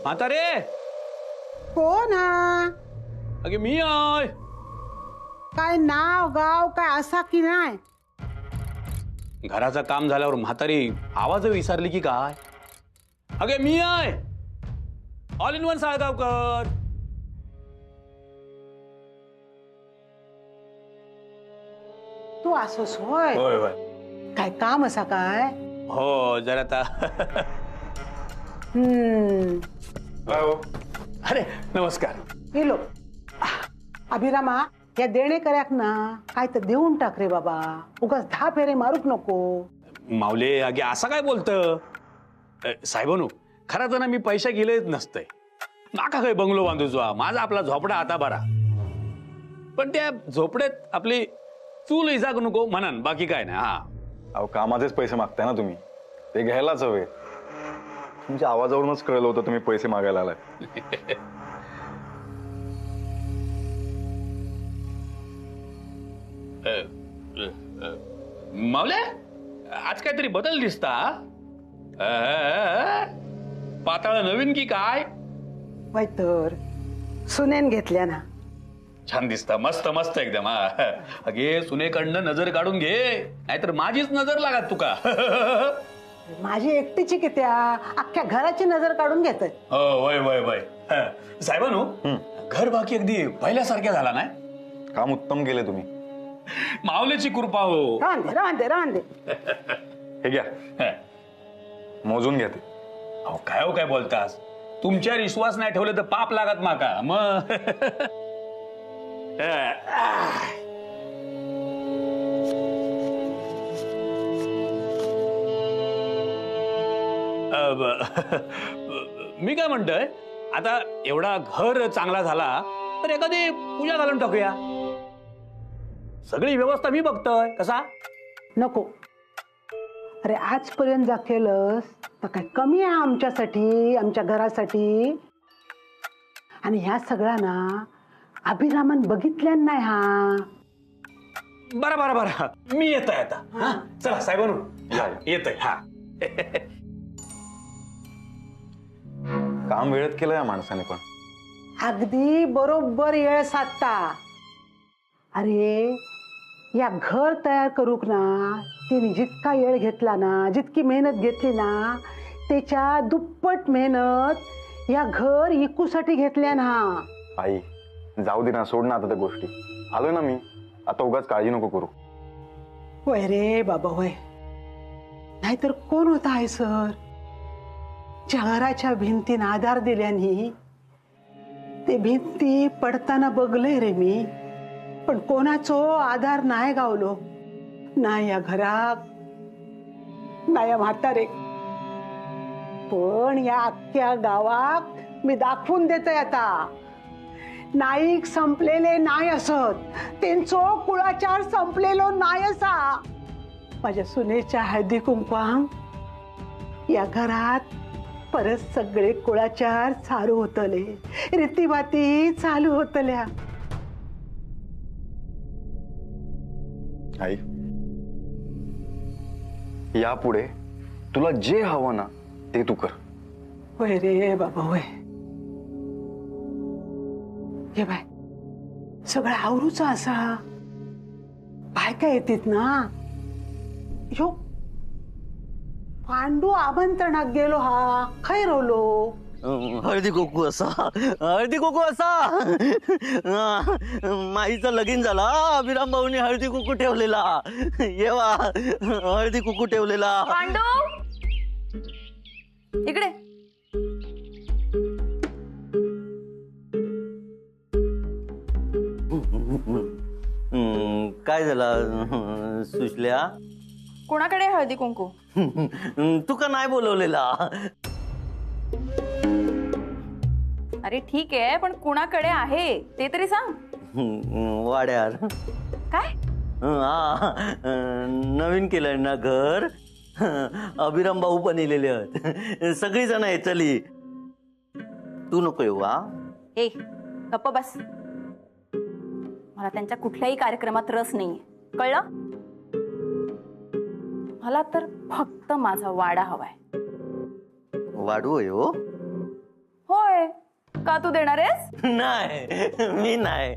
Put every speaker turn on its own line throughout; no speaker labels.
म्हातारे
कोण हा?
अगे मी आहे.
काय नाव गाव काय असा की नाही?
घराचं काम झाल्यावर म्हातारी आवाज विसरली की काय? अगे मी आहे. All in one Salgaonkar.
तू असोस होय?
होय होय.
काय काम असा काय?
हो जरा आता. अरे नमस्कार.
गेलो अभिरामा, या देणेकऱ्याक ना काय तर देऊन टाक रे बाबा. उगाच 10 फेरे मारूक नको.
माऊले अगे असं काय बोलतं? साहेबानू खरं तर ना मी पैसे गेलेच नसतंय. नाका काय बंगलो बांधूचा, माझा आपला झोपडा आता बरा. पण त्या झोपड्यात आपली चूल इजाग नको म्हणन, बाकी काय नाही. हा
अहो कामाचेच पैसे मागताय ना तुम्ही, ते घ्यायलाच हवे. तुमच्या आवाजावरूनच कळलं होतं तुम्ही पैसे मागायला आलाय.
मावले आज काहीतरी बदल दिसता. पाताळ नवीन की काय?
वय तर सुनेन घेतल्या ना.
छान दिसता, मस्त मस्त एकदम. अगे सुनेकडनं नजर काढून घे, नाहीतर माझीच नजर लागत तुका.
माझी एकटीची कित्या अख्ख्या घराची नजर काढून घेत.
हो वय वय वय. साहेबानू घर बाकी अगदी पहिल्यासारख्या झाला नाही.
काम उत्तम केले तुम्ही.
माऊलीची कृपा हो.
राहून दे.
हे घ्या, मोजून घ्या ते.
अहो काय हो काय बोलतास? तुमच्यावर विश्वास नाही ठेवले तर पाप लागत माका मग. मी काय म्हणतोय, आता एवढा घर चांगला झाला तर एखादी पूजा घालून टाकूया. सगळी व्यवस्था मी बघतोय. कसा
नको. अरे आजपर्यंत जा केलंस तर काय कमी आहे आमच्यासाठी, आमच्या घरासाठी? आणि ह्या सगळ्या ना अभिरामन बघितल्या नाही. हा
बरं बरं बरं, मी येतोय आता. हा चला साहेबांनो येतोय. हा
काम वेळेत केलं या माणसाने पण.
अगदी बरोबर वेळ साधता. अरे या घर तयार करूक ना तिने जितका वेळ घेतला ना, जितकी मेहनत घेतली ना, त्याच्या दुप्पट मेहनत या घर इकूसाठी घेतल्या ना.
आई जाऊ दे ना, सोड ना आता त्या गोष्टी. आलोय ना मी, आता उगाच काळजी नको करू.
होय रे बाबा होय. नाहीतर कोण होता आहे सर ज्या घराच्या भिंतीनं आधार दिल्यानी? ते भिंती पडताना बघलंय रे मी, पण कोणाचो आधार नाही गावलो. नाही या घरात, नाही या म्हातारे. पण या अख्ख्या गावात मी दाखवून देतोय आता, नाईक संपलेले नाही असत, त्यांचो कुळाचार संपलेलो नाही असा. माझ्या सुनेच्या हळदी कुंकवांक या घरात परत सगळे कुळाचार चालू होतले, रीतीभाती चालू होतल्या.
आई यापुढे तुला जे हवं ना ते तू कर.
होय रे बाबा होय. हे बाय सगळं आवरूच असा. बायका येतात ना. यो पांडू आमंत्रणात गेलो हा खै रोवलो.
हळदी कुकू असा माईचा लगीन झाला. अभिराम भाऊनी हळदी कुकू ठेवलेला. येवा हळदी कुकू ठेवलेला.
पांडू इकडे.
काय झाला सुशल्या?
कोणाकडे हळदी कुंकू?
तू का नाही बोलवलेला?
अरे ठीक आहे, पण कुणाकडे आहे ते तरी सांग.
वाड्यार.
काय?
हा नवीन केलंय ना घर. अभिराम भाऊ पण इलेले आहेत. सगळी जण येतली. तू नको येऊ. हा
ए गप्प बस. मला त्यांच्या कुठल्याही कार्यक्रमात रस नाहीये, कळलं? मला तर फक्त माझा वाडा हवाय.
वाढू आहे हो.
होय का तू देणार आहेस?
नाही मी नाही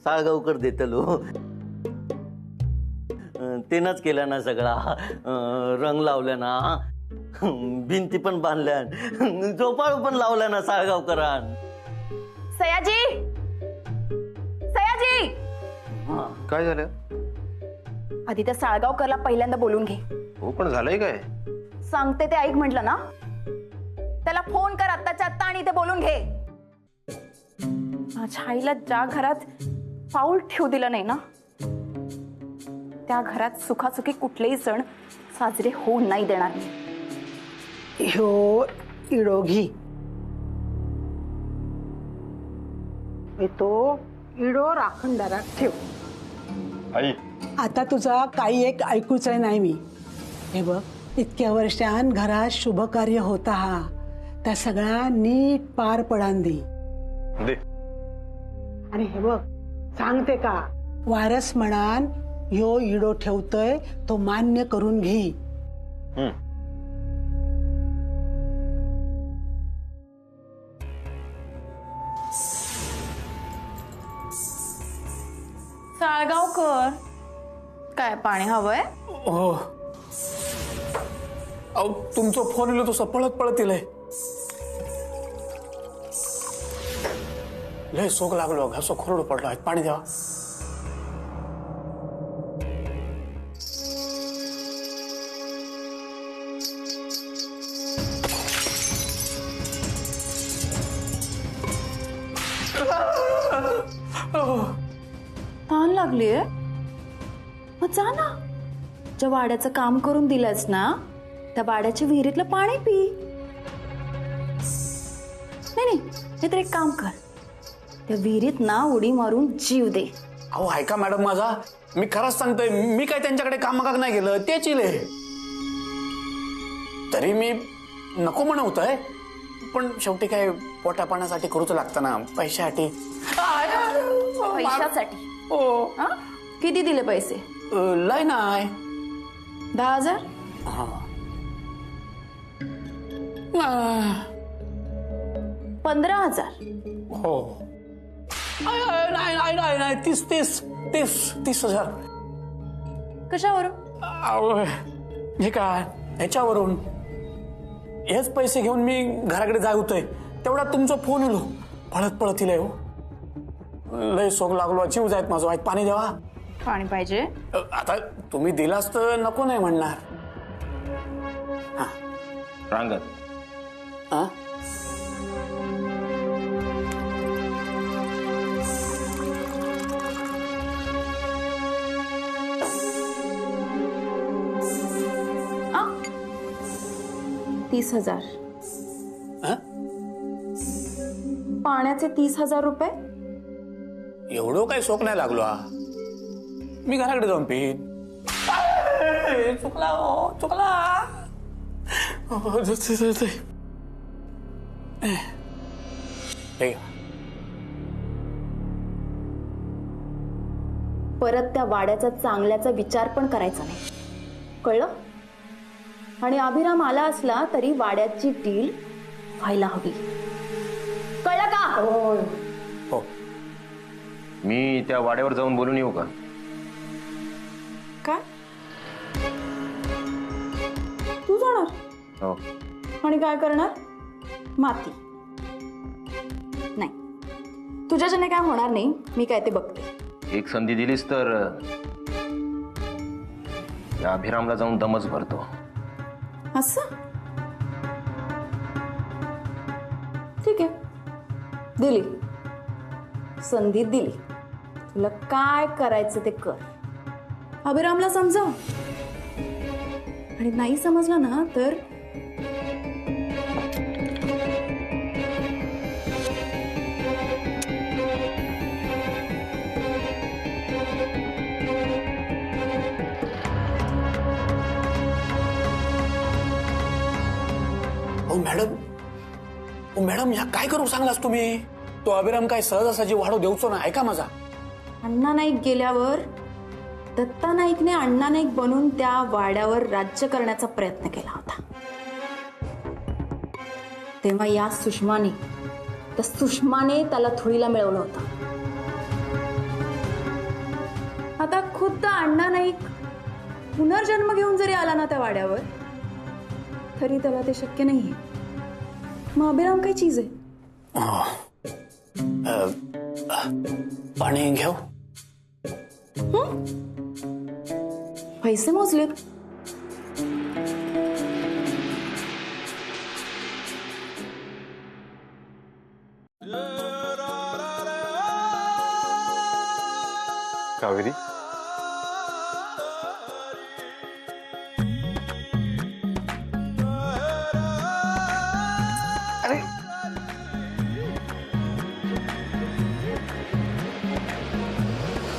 साळगावकर देतलो. तेनच केला ना सगळा. रंग लावल्या ना, भिंती पण बांधल्या, झोपाळ पण लावल्या ना साळगावकरान.
सयाजी, सयाजी,
काय झालं?
आधी त्या साळगावकरला पहिल्यांदा बोलून घे.
हो पण झालंय काय?
सांगते ते ऐक म्हटलं ना. त्याला फोन कर आत्ताच्या आत्ता आणि ते बोलून घे. माझ्या आईला ज्या घरात पाऊल ठेवू दिलं नाही ना, त्या घरात सुखासुखी कुठलेही सण साजरे होऊ नाही देणार मी.
ह्यो इडोघी मी तो इडो राखण दारात ठेव.
आई
आता तुझा काही एक ऐकूच आहे नाही मी. हे बघ, इतक्या वर्षान घरात शुभ कार्य होता हा, त्या सगळा नीट पार पडांदी.
दे.
आणि हे बघ, सांगते का, वारस म्हणान ह्यो इडो ठेवतोय तो मान्य करून घे.
हम्म.
साळगावकर, काय पाणी हवंय?
हो. अहो तुमचा फोन येलो तसं पळत पळत येलंय. लय सोक लागलो, घासो खरडू पडलो आहे. पाणी द्यावा.
ताण लागलीये? मग जा ना, ज्या वाड्याचं काम करून दिलंस ना, त्या वाड्याच्या विहिरीतलं पाणी पी. नाही तर एक काम कर, त्या विहिरीत ना उडी मारून जीव दे.
अहो ऐका मॅडम माझा, मी खरंच सांगतोय, मी काय त्यांच्याकडे कामाकाक नाही गेलं, तेच इले. तरी मी नको म्हणवतोय, पण शेवटी काय पोटा पाण्यासाठी करूच लागतं ना, पैशासाठी.
पैशासाठी?
हो.
हा? किती दिले पैसे?
लय नाही.
10,000? 15,000?
हो. नाही 30,000.
कशावरून?
हे काय ह्याच्यावरून. हेच पैसे घेऊन मी घराकडे जाय होतोय, तेवढा तुमचा फोन येलो. पळत पळत इले हो. लय सोग लागलो, जीव जायत माझं. वाईट पाणी द्यावा.
पाणी पाहिजे?
आता तुम्ही दिलास तर नको नाही म्हणणार.
रांगत
हा?
आ? 30,000.
हा?
पाण्याचे 30,000 रुपये?
एवढं काही शोक नाही लागलो हा. मी घराकडे जाऊन पिन. चुकला हो, चुकला.
परत त्या वाड्याचा चांगल्याचा विचार पण करायचा नाही, कळलं? आणि अभिराम आला असला तरी वाड्याची डील व्हायला हवी, कळलं का?
हो.
मी त्या वाड्यावर जाऊन बोलून येऊ का?
काय तू जाणार?
हो.
आणि काय करणार? माती नाही, तुझ्याच्याने काय होणार नाही. मी काय ते बघते.
एक संधी दिलीस तर या अभिरामला जाऊन दमच भरतो.
असं? ठीक आहे, दिली संधी, दिली. तुला काय करायचं ते कर. अभिरामला समजाव, आणि नाही समजलं ना तर
मॅडम ह्या काय करू सांगलास तुम्ही? तो अभिराम काय सहजासहजी वाढव देऊचो ना. ऐका माझा.
अण्णा नाईक गेल्यावर दत्ता नाईकने अण्णा नाईक बनून त्या वाड्यावर राज्य करण्याचा प्रयत्न केला होता. तेव्हा या सुषमाने त्या सुषमाने त्याला थोडीला मिळवलं होतं. आता खुद्द अण्णा नाईक पुनर्जन्म घेऊन जरी आला ना त्या वाड्यावर, तरी त्याला ते शक्य नाहीये. मग अभिराम काय चीज आहे?
पाणी घेऊ.
पैसे मोजलेत.
कावेरी, अरे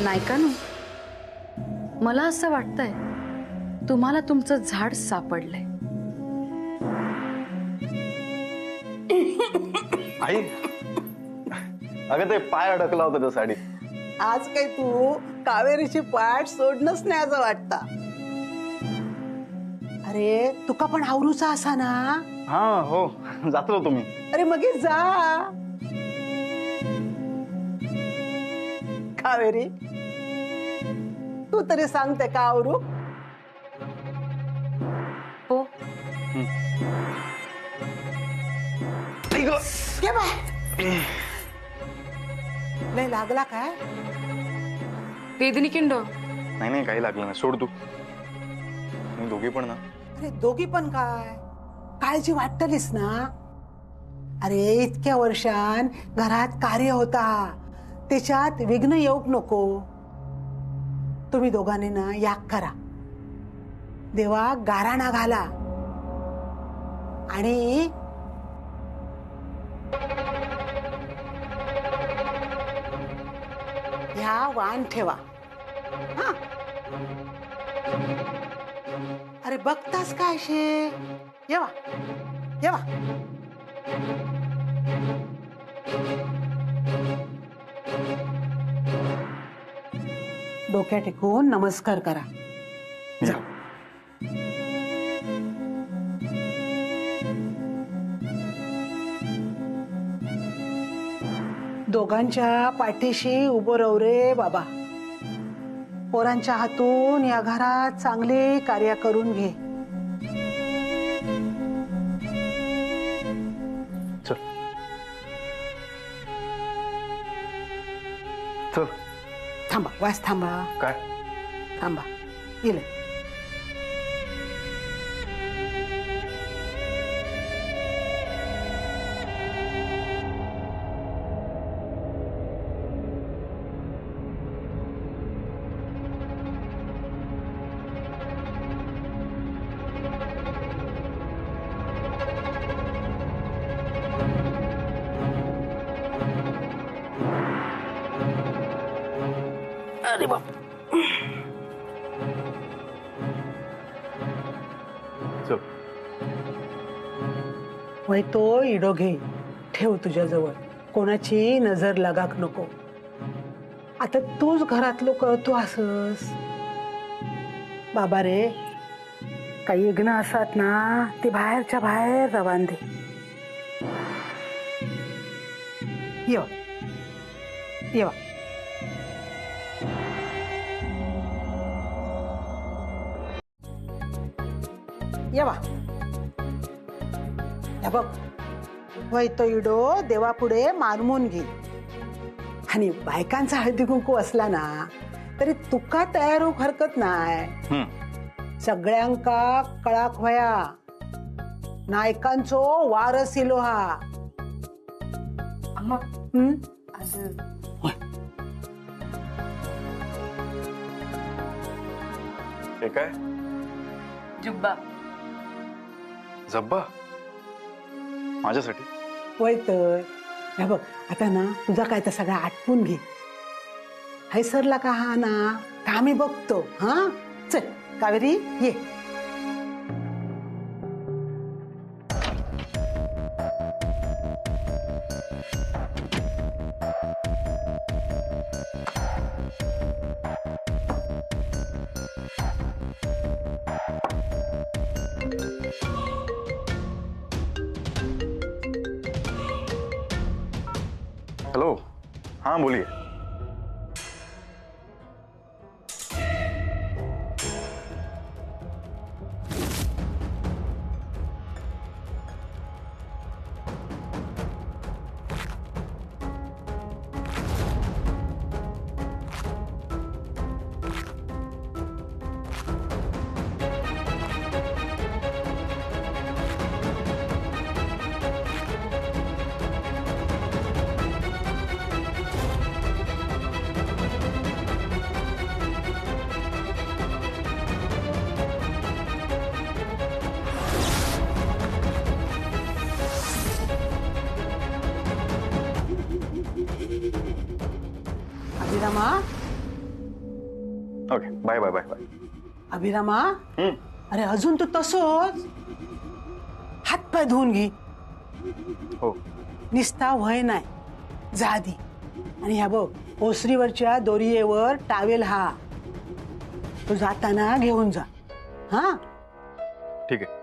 नायकानो, मला असं वाटतंय तुम्हाला तुमचं झाड सापडलंय.
आई, अगं ते पाय अडकला होता त्या साडी.
आज काही तू कावेरीची पाठ सोडणंच नाही असं वाटतं. अरे तुका पण आवरूचा असा ना.
हा हो, जातो तुम्ही.
अरे मग हे जा. कावेरी, तू तरी सांगते का आवरू?
हो,
घे बाय. लय लागला काय?
वेदनी किंड.
नाही नाही, काही लागलं नाही, सोड तू. तुम्ही दोघी पण ना.
अरे दोघी पण काय? काळजी वाटतलीस ना. अरे इतक्या वर्षान घरात कार्य होता, त्याच्यात विघ्न येऊक नको. तुम्ही दोघांनी ना याग करा, देवा गाराणा घाला आणि ह्या वाण ठेवा. हा, अरे बघतास काय शे. येवा येवा. डोक्या टेकून नमस्कार करा. जा. दोघांच्या पाठीशी उभं राहू रे बाबा. पोरांच्या हातून या घरात चांगले कार्य करून घे.
चल चल.
थांबा, वास थांबा.
काय?
थांबा, येईल.
अरे बाप.
चल.
वय तो इडो घे, ठेव तुझ्याजवळ. कोणाची नजर लागाक नको. आता तूच घरातलो कळतो असस. बाबा रे, काही यज्ञ असतात ना, ते बाहेरच्या बाहेर रवान दे. येवा येवा. येवा. हे बघ, वय तो इडो देवापुढे मानवून घे. आणि बायकांचा हळदी कुंकू असला ना, तरी तुका तयार होऊक हरकत नाही. सगळ्यांका कळाक व्हया, नायकांचो वारस इलो हा.
अम्मा,
हे काय?
जुब्बा.
जब्बा माझ्यासाठी?
वय तर हे बघ, आता ना तुझा काय तर सगळा आटपून घे. हैसरला का हा ना, का आम्ही बघतो. हा चल कावेरी, ये.
हेलो, हाँ बोलिए।
Abhirama,
okay, bye bye bye bye.
Abhirama, अरे अजून तू तसंच हात पाय धुवून घे.
हो.
निस्ता वय नाही, जा आधी. आणि ह्या बघ, ओसरीवरच्या दोरीयेवर टावेल हा तो जाताना घेऊन जा. हा,
ठीक आहे.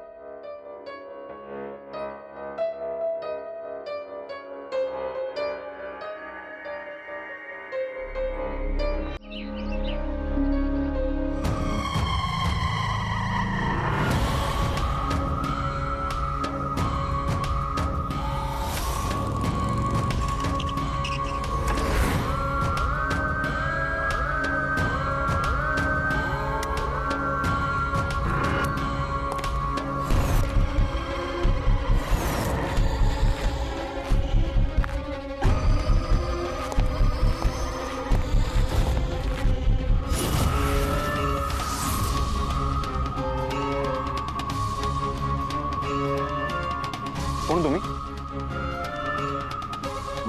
कोण तुम्ही?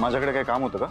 माझ्याकडे काही काम होतं का?